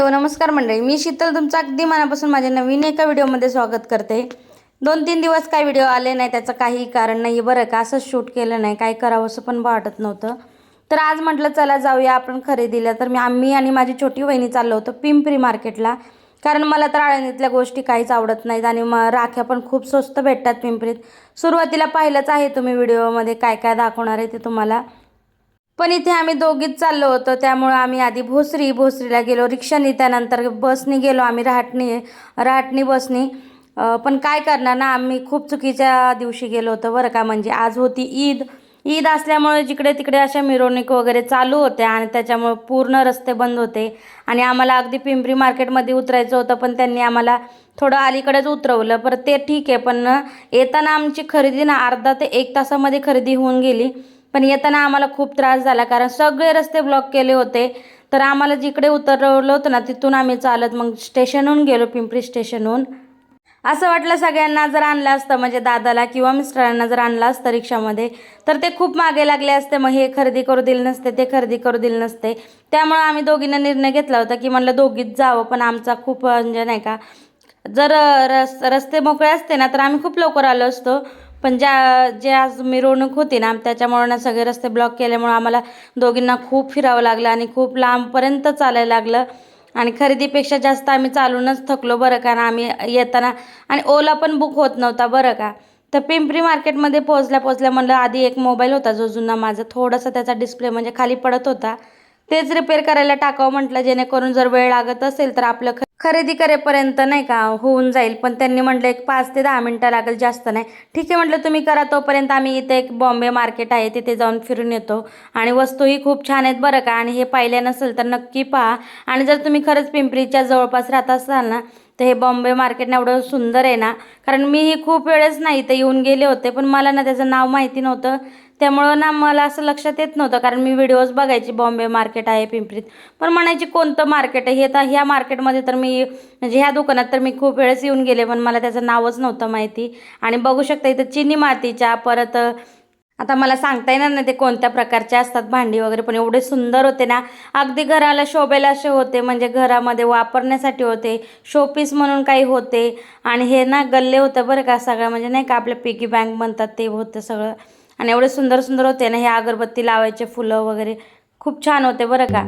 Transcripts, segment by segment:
Hello नमस्कार मंडळी, मी शीतल तुमचं अगदी मनापासून माझ्या नवीन एका व्हिडिओमध्ये स्वागत करते। 2-3 दिवस काही व्हिडिओ आले नाही, त्याचं काही कारण नाही बरं का। असं शूट केलं नाही, काय करावं असं पण वाटत नव्हतं। तर आज म्हटलं चला जाऊया आपण खरेदीला। तर आम्ही आणि माझी छोटी वहिनी चाललो होतो पिंपरी मार्केटला, कारण मला तर आळंदीतल्या गोष्टी काहीच आवडत नाहीत आणि राख्या पण खूप स्वस्त भेटतात पिंपरीत। सुरुवातीला पाहिलंच आहे तुम्ही व्हिडिओमध्ये काय काय दाखवणार आहे ते तुम्हाला। पण इथे आम्ही दोघीच चाललो होतो, त्यामुळे आम्ही आधी भोसरीला गेलो रिक्षाने, त्यानंतर बसने गेलो आम्ही रहाटणी बसने। पण काय करणार ना, आम्ही खूप चुकीच्या दिवशी गेलो होतो बरं का। म्हणजे आज होती ईद असल्यामुळे जिकडे तिकडे अशा मिरवणूक वगैरे चालू होत्या आणि त्याच्यामुळे पूर्ण रस्ते बंद होते आणि आम्हाला अगदी पिंपरी मार्केटमध्ये उतरायचं होतं, पण त्यांनी आम्हाला थोडं अलीकडेच उतरवलं। परत ते ठीक आहे, पण येताना आमची खरेदी ना अर्धा ते 1 तासामध्ये खरेदी होऊन गेली। पण येताना आम्हाला खूप त्रास झाला, कारण सगळे रस्ते ब्लॉक केले होते। तर आम्हाला जिकडे उतरवलं होतं ना तिथून आम्ही चालत मग स्टेशनहून गेलो, पिंपरी स्टेशनहून। असं वाटलं सगळ्यांना जर आणलं असतं, म्हणजे दादाला किंवा मिस्टरांना जर आणलं असतं रिक्षामध्ये, तर ते खूप मागे लागले असते, मग हे खरेदी करू दिले नसते, ते खरेदी करू दिले नसते। त्यामुळे आम्ही दोघींना निर्णय घेतला होता की म्हणलं दोघीच जावं, पण आमचा खूप म्हणजे नाही का, जर रस्ते मोकळे असते ना तर आम्ही खूप लवकर आलो असतो। पण जे आज मिरवणूक होती ना त्याच्यामुळे ना सगळे रस्ते ब्लॉक केल्यामुळे आम्हाला दोघींना खूप फिरावं लागलं आणि खूप लांबपर्यंत चालायला लागलं। आणि खरेदीपेक्षा जास्त आम्ही चालूनच थकलो बरं का। आम्ही येताना आणि ओला पण बुक होत नव्हता बरं का। तर पिंपरी मार्केटमध्ये पोहोचल्या म्हणलं आधी एक मोबाईल होता जो जुना माझा, थोडासा त्याचा डिस्प्ले म्हणजे खाली पडत होता, तेच रिपेअर करायला टाकावं म्हटलं, जेणेकरून जर वेळ लागत असेल तर आपलं खरेदी करेपर्यंत नाही का होऊन जाईल। पण त्यांनी म्हटलं एक 5 ते 10 मिनिटं लागेल, जास्त नाही। ठीक आहे म्हटलं तुम्ही करा, तोपर्यंत आम्ही इथे एक बॉम्बे मार्केट आहे तिथे जाऊन फिरून येतो। आणि वस्तूही खूप छान आहेत बरं का, आणि हे पाहिले नसेल तर नक्की पहा। आणि जर तुम्ही खरंच पिंपरीच्या जवळपास राहत असाल ना तर हे बॉम्बे मार्केट ना एवढं सुंदर आहे ना, कारण मीही खूप वेळेस नाही इथे येऊन गेले होते, पण मला ना त्याचं नाव माहिती नव्हतं। त्यामुळं ना मला असं लक्षात येत नव्हतं, कारण मी व्हिडिओज बघायची बॉम्बे मार्केट आहे पिंपरीत, पण म्हणायची कोणतं मार्केट आहे हे। तर ह्या मार्केटमध्ये तर मी म्हणजे ह्या दुकानात तर मी खूप वेळेस येऊन गेले, पण मला त्याचं नावच नव्हतं माहिती। आणि बघू शकता इथं चिनी मातीच्या, परत आता मला सांगता येणार नाही ते कोणत्या प्रकारचे असतात भांडी वगैरे, पण एवढे सुंदर होते ना, अगदी घराला शोभेला असे होते, म्हणजे घरामध्ये वापरण्यासाठी होते, शोपीस म्हणून काही होते। आणि हे ना गल्ले होते बरं का सगळं, म्हणजे नाही का आपल्या पिगी बँक म्हणतात ते होतं सगळं। आणि एवढे सुंदर सुंदर होते ना, हे अगरबत्ती लावायचे फुलं वगैरे खूप छान होते बरं का।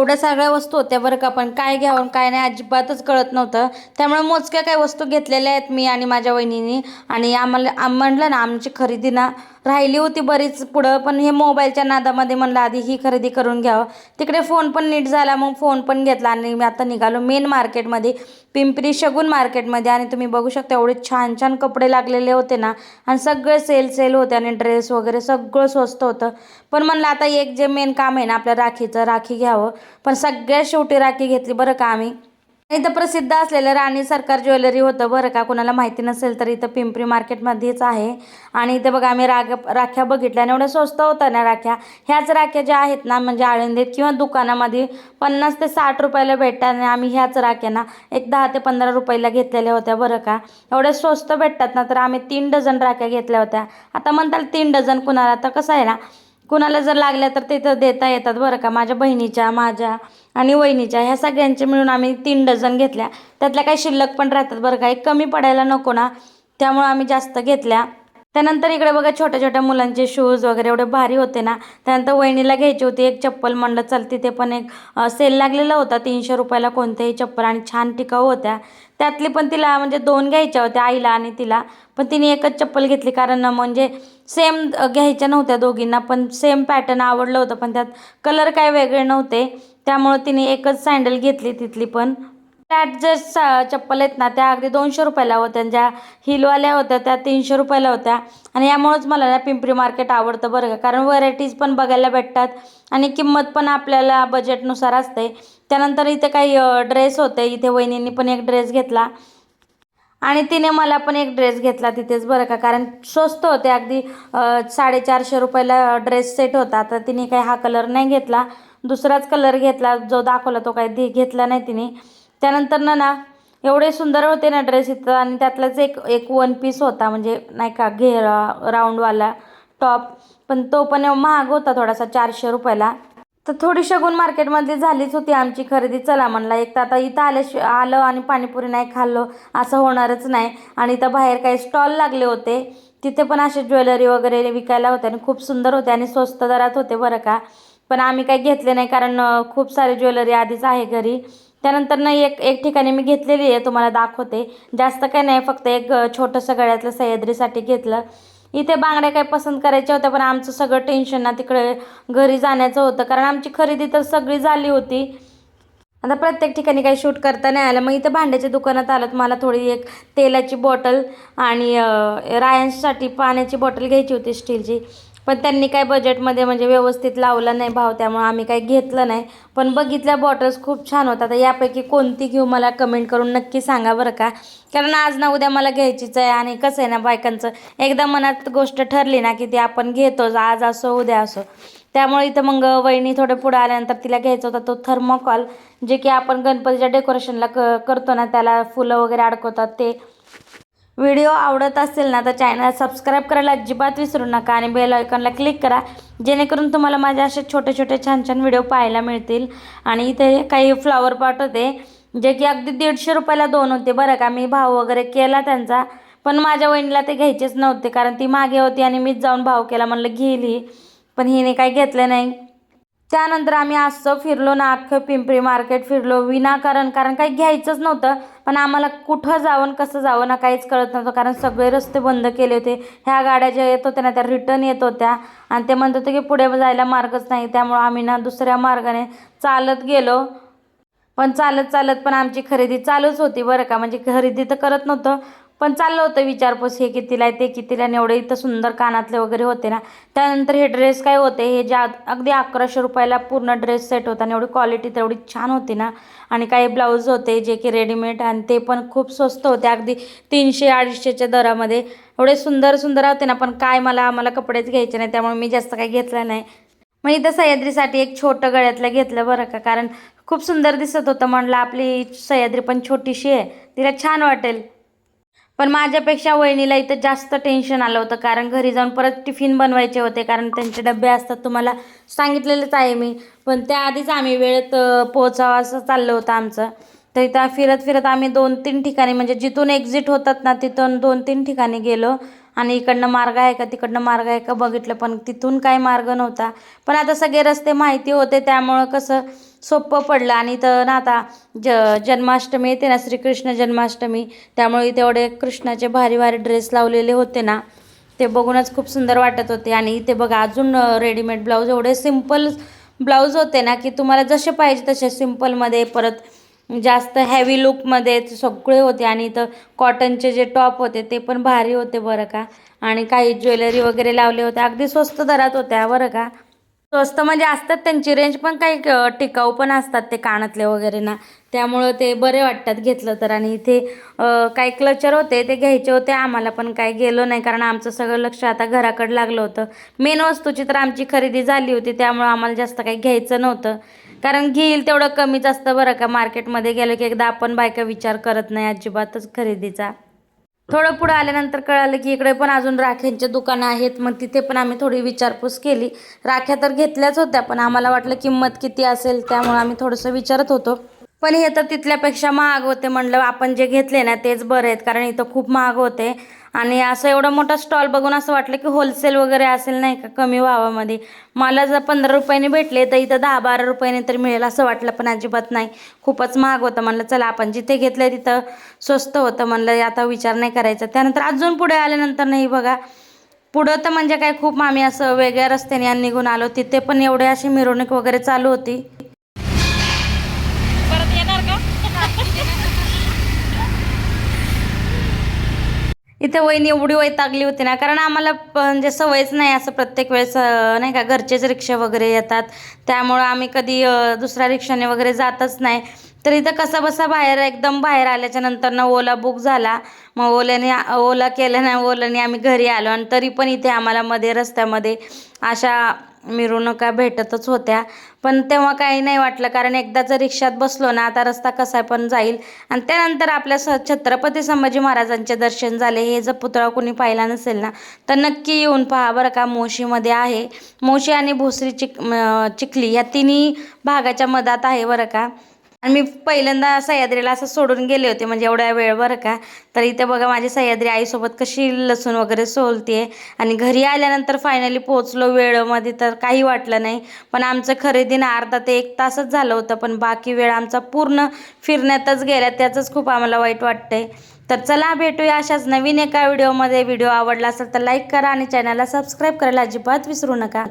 एवढ्या सगळ्या वस्तू होत्या बरं का, पण काय घ्यावं काय नाही अजिबातच कळत नव्हतं. त्यामुळे मोजक्या काही वस्तू घेतलेल्या आहेत मी आणि माझ्या वहिनीने. आणि म्हटलं ना आमची खरेदी ना राहिली होती बरीच पुढं, पण हे मोबाईलच्या नादामध्ये म्हणलं आधी ही खरेदी करून घ्यावं. तिकडे फोन पण नीट झाला, मग फोन पण घेतला आणि मी आता निघालो मेन मार्केटमध्ये, पिंपरी शगुन मार्केटमध्ये. आणि तुम्ही बघू शकता एवढे छान छान कपडे लागलेले होते ना, आणि सगळे सेल होते आणि ड्रेस वगैरे सगळं स्वस्त होतं. पण म्हणलं आता एक जे मेन काम आहे ना आपल्या राखीचं, राखी घ्यावं. पण सगळ्यात शेवटी राखी घेतली बरं का आम्ही. इथं प्रसिद्ध असलेलं राणी सरकार ज्वेलरी होतं बरं का, कुणाला माहिती नसेल तर इथं पिंपरी मार्केटमध्येच आहे. आणि इथं बघा आम्ही राख्या बघितल्या आणि एवढ्या स्वस्त होत्या ना राख्या. ह्याच राख्या ज्या आहेत ना म्हणजे आळंदीत किंवा दुकानामध्ये 50 ते 60 रुपयाला भेटतात आणि आम्ही ह्याच राख्या ना एक 10 ते 15 रुपयाला घेतलेल्या होत्या बरं का. एवढ्या स्वस्त भेटतात ना, तर आम्ही 3 डझन राख्या घेतल्या होत्या. आता म्हणताल 3 डझन कुणाला, तर कसं आहे ना कुणाला जर लागल्या तर तिथं देता येतात बरं का. माझ्या बहिणीच्या, माझ्या आणि वहिनीच्या ह्या सगळ्यांचे मिळून आम्ही 3 डझन घेतल्या. त्यातल्या काही शिल्लक पण राहतात बरं का, एक कमी पडायला नको ना, त्यामुळे आम्ही जास्त घेतल्या. त्यानंतर इकडे बघा छोट्या छोट्या मुलांचे शूज वगैरे एवढे भारी होते ना. त्यानंतर वहिनीला घ्यायची होती एक चप्पल, म्हणलं चल तिथे पण एक सेल लागलेला होता 300 रुपयाला कोणत्याही चप्पल, आणि छान टिकाऊ होत्या. त्यातली पण तिला म्हणजे 2 घ्यायच्या होत्या, आईला आणि तिला. पण तिने एकच चप्पल घेतली, कारण म्हणजे सेम घ्यायच्या नव्हत्या दोघींना, पण सेम पॅटर्न आवडलं होतं, पण त्यात कलर काय वेगळे नव्हते. त्यामुळे तिने एकच सँडल घेतली तिथली पण. त्यात जे चप्पल आहेत ना त्या अगदी 200 रुपयाला होत्या, ज्या हिलवाल्या होत्या त्या 300 रुपयाला होत्या. आणि यामुळेच मला ना पिंपरी मार्केट आवडतं बरं का, कारण व्हरायटीज पण बघायला भेटतात आणि किंमत पण आपल्याला बजेटनुसार असते. त्यानंतर इथे काही ड्रेस होते, इथे वहिनींनी पण एक ड्रेस घेतला आणि तिने मला पण एक ड्रेस घेतला तिथेच बरं का, कारण स्वस्त होते अगदी. 450 रुपयाला ड्रेस सेट होता. तर तिने काही हा कलर नाही घेतला, दुसराच कलर घेतला जो दाखवला तो काही घेतला नाही तिने. त्यानंतर ना एवढे सुंदर होते ना ड्रेस इथं, आणि त्यातलाच एक एक वन पीस होता, म्हणजे नाही का घेरा राऊंडवाला टॉप, पण तो पण महाग होता थोडासा 400 रुपयाला. तर थोडी शगुन मार्केटमध्ये झालीच होती आमची खरेदी. चला म्हणला, एक तर आता इथं आलं आणि पाणीपुरी नाही खाल्लो असं होणारच नाही. आणि इथं बाहेर काही स्टॉल लागले होते, तिथे पण असे ज्वेलरी वगैरे विकायला होते आणि खूप सुंदर होते आणि स्वस्त दरात होते बरं का. पण आम्ही काही घेतले नाही, कारण खूप सारी ज्वेलरी आधीच आहे घरी. त्यानंतर ना एक ठिकाणी मी घेतलेली आहे, तुम्हाला दाखवते. जास्त काही नाही, फक्त एक छोटंसं गळ्यातलं सह्याद्रीसाठी घेतलं. इथे बांगड्या काही पसंत करायच्या होत्या, पण आमचं सगळं टेन्शन ना तिकडे घरी जाण्याचं होतं, कारण आमची खरेदी तर सगळी झाली होती. आता प्रत्येक ठिकाणी काही शूट करता नाही आलं. मग इथे भांड्याच्या दुकानात आलं, मला थोडी एक तेलाची बॉटल आणि रायांसाठी पाण्याची बॉटल घ्यायची होती स्टीलची. पण त्यांनी काय बजेटमध्ये म्हणजे व्यवस्थित लावला नाही भाव, त्यामुळे आम्ही काही घेतलं नाही. पण बघितल्या बॉटल्स खूप छान होतात. यापैकी कोणती घेऊ मला कमेंट करून नक्की सांगा बरं का, कारण आज ना उद्या मला घ्यायचीच आहे. आणि कसं आहे ना बायकांचं, एकदा मनात गोष्ट ठरली ना की ती आपण घेतोच, आज असो उद्या असो. त्यामुळे इथं मग वहिनी थोडं पुढं आल्यानंतर तिला घ्यायचा होता तो थर्मोकॉल, जे की आपण गणपतीच्या डेकोरेशनला करतो ना, त्याला फुलं वगैरे अडकवतात ते. व्हिडिओ आवडत असेल ना तर चॅनल सबस्क्राईब करायला अजिबात विसरू नका आणि बेल आयकॉनला क्लिक करा, जेणेकरून तुम्हाला माझे असे छोटे छोटे छान छान व्हिडिओ पाहायला मिळतील. आणि इथे काही फ्लॉवर पॉट होते, जे की अगदी 150 रुपयाला 2 होते बरं का. मी भाव वगैरे केला त्यांचा, पण माझ्या वहिनीला ते घ्यायचेच नव्हते, कारण ती मागे होती आणि मीच जाऊन भाव केला, म्हणलं घेईल, पण हिने काही घेतलं नाही. त्यानंतर आम्ही असं फिरलो ना, अख्खं पिंपरी मार्केट फिरलो विनाकारण, कारण काही घ्यायचंच नव्हतं. पण आम्हाला कुठं जावं कसं जावं ना काहीच कळत नव्हतं, कारण सगळे रस्ते बंद केले होते. ह्या गाड्या ज्या येत होत्या ना त्या रिटर्न येत होत्या आणि ते म्हणत होते की पुढे जायला मार्गच नाही. त्यामुळे आम्ही ना दुसऱ्या मार्गाने चालत गेलो. पण चालत चालत पण आमची खरेदी चालूच होती बरं का, म्हणजे खरेदी तर करत नव्हतं, पण चाललं होतं विचारपूस, हे कितीला आहे ते कितीला, आणि एवढे इथं सुंदर कानातले वगैरे होते ना. त्यानंतर हे ड्रेस काय होते, हे जे अगदी 1100 रुपयाला पूर्ण ड्रेस सेट होता आणि एवढी क्वालिटी तेवढी छान होती ना. आणि काही ब्लाऊज होते जे की रेडीमेड, आणि ते पण खूप स्वस्त होते, अगदी 300-250च्या दरामध्ये. एवढे सुंदर सुंदर होते ना, पण काय आम्हाला कपडेच घ्यायचे नाही, त्यामुळे मी जास्त काही घेतलं नाही. मग इथं सह्याद्रीसाठी एक छोटं गळ्यातलं घेतलं बरं का, कारण खूप सुंदर दिसत होतं. म्हणलं आपली सह्याद्री पण छोटीशी आहे, तिला छान वाटेल. पण माझ्यापेक्षा वहिनीला इथं जास्त टेन्शन आलं होतं, कारण घरी जाऊन परत टिफिन बनवायचे होते, कारण त्यांचे डबे असतात, तुम्हाला सांगितलेलंच आहे मी. पण त्याआधीच आम्ही वेळेत पोहोचावं असं चाललं होतं आमचं. तर इथं फिरत फिरत आम्ही 2-3 ठिकाणी, म्हणजे जिथून एक्झिट होतात ना तिथून 2-3 ठिकाणी गेलो. आणि इकडनं मार्ग आहे का तिकडनं मार्ग आहे का बघितलं, पण तिथून काही मार्ग नव्हता. पण आता सगळे रस्ते माहिती होते, त्यामुळं कसं सोपं पडलं. आणि तर ना आता जन्माष्टमी येते ना, श्रीकृष्ण जन्माष्टमी, त्यामुळे तेवढे कृष्णाचे भारी भारी ड्रेस लावलेले होते ना, ते बघूनच खूप सुंदर वाटत होते. आणि इथे बघा अजून रेडीमेड ब्लाऊज, एवढे सिम्पल ब्लाऊज होते ना की तुम्हाला जसे पाहिजे तसे सिम्पलमध्ये, परत जास्त हॅवी लुकमध्ये सगळे होते. आणि इथं कॉटनचे जे टॉप होते ते पण भारी होते बरं का. आणि काही ज्वेलरी वगैरे लावले होते, अगदी स्वस्त दरात होत्या बरं का. स्वस्त म्हणजे असतात त्यांची रेंज, पण काही टिकाऊ पण असतात ते कानातले वगैरे ना, त्यामुळं ते बरे वाटतात घेतलं तर. आणि इथे काही क्लचर होते ते घ्यायचे होते आम्हाला, पण काही गेलो नाही कारण आमचं सगळं लक्ष आता घराकडे लागलं होतं. मेन वस्तूची तर आमची खरेदी झाली होती, त्यामुळं आम्हाला जास्त काही घ्यायचं नव्हतं. कारण घेईल तेवढं कमीच असतं बरं का. मार्केटमध्ये गेलं की एकदा आपण बायका विचार करत नाही अजिबातच खरेदीचा. थोडं पुढं आल्यानंतर कळालं की इकडे पण अजून राख्यांचे दुकानं आहेत. मग तिथे पण आम्ही थोडी विचारपूस केली. राख्या तर घेतल्याच होत्या, पण आम्हाला वाटलं किंमत किती असेल, त्यामुळे आम्ही थोडंसं विचारत होतो. पण हे तर तिथल्यापेक्षा महाग होते. म्हणलं आपण जे घेतले ना तेच बरं आहेत, कारण इथं खूप महाग होते. आणि असं एवढा मोठा स्टॉल बघून असं वाटलं की होलसेल वगैरे असेल नाही का, कमी भावामध्ये. मला जर 15 रुपयांनी भेटले तर इथं 10-12 रुपयांनी तर मिळेल असं वाटलं, पण अजिबात नाही, खूपच महाग होतं. म्हणलं चला आपण जिथे घेतलं तिथं स्वस्त होतं, म्हणलं आता विचार नाही करायचा. त्यानंतर अजून पुढे आल्यानंतर नाही बघा, पुढं तर म्हणजे काय खूप आम्ही असं वेगळ्या रस्त्याने निघून आलो. तिथे पण एवढे अशी मिरवणूक वगैरे चालू होती. इथे वहिनी एवढी वैतागली होती ना, कारण आम्हाला म्हणजे सवयच नाही असं प्रत्येक वेळेस नाही का, घरचेच रिक्षा वगैरे येतात, त्यामुळं आम्ही कधी दुसऱ्या रिक्षाने वगैरे जातच नाही. तर इथं कसा बसा बाहेर, एकदम बाहेर आल्याच्या नंतर ना ओला बुक झाला. मग ओला केलं ना, ओलाने आम्ही घरी आलो. आणि तरी पण इथे आम्हाला मध्ये रस्त्यामध्ये अशा मिरवणुका भेटतच होत्या. पण तेव्हा काही नाही वाटलं, कारण एकदा जर रिक्षात बसलो ना, आता रस्ता कसा पण जाईल. आणि त्यानंतर आपल्या छत्रपती संभाजी महाराजांचे दर्शन झाले. हे जर पुतळा कोणी पाहिला नसेल ना तर नक्की येऊन पहा बरं का. मोशीमध्ये आहे. मोशी आणि भोसरी चिखली या तिन्ही भागाच्या मधात आहे बरं का. आणि मी पहिल्यांदा सह्याद्रीला असं सोडून गेले होते, म्हणजे एवढ्या वेळ बरं का. तर इथे बघा माझी सह्याद्री आईसोबत कशी लसूण वगैरे सोलते. आणि घरी आल्यानंतर फायनली पोहोचलो वेळेमध्ये, तर काही वाटलं नाही. पण आमचं खरेदीनं अर्धा ते 1 तासच झालं होतं, पण बाकी वेळ आमचा पूर्ण फिरण्यातच गेला. त्याचंच खूप आम्हाला वाईट वाटतंय. तर चला भेटूया अशाच नवीन एका व्हिडिओमध्ये. व्हिडिओ आवडला असेल तर लाईक करा आणि चॅनलला सबस्क्राईब करायला अजिबात विसरू नका.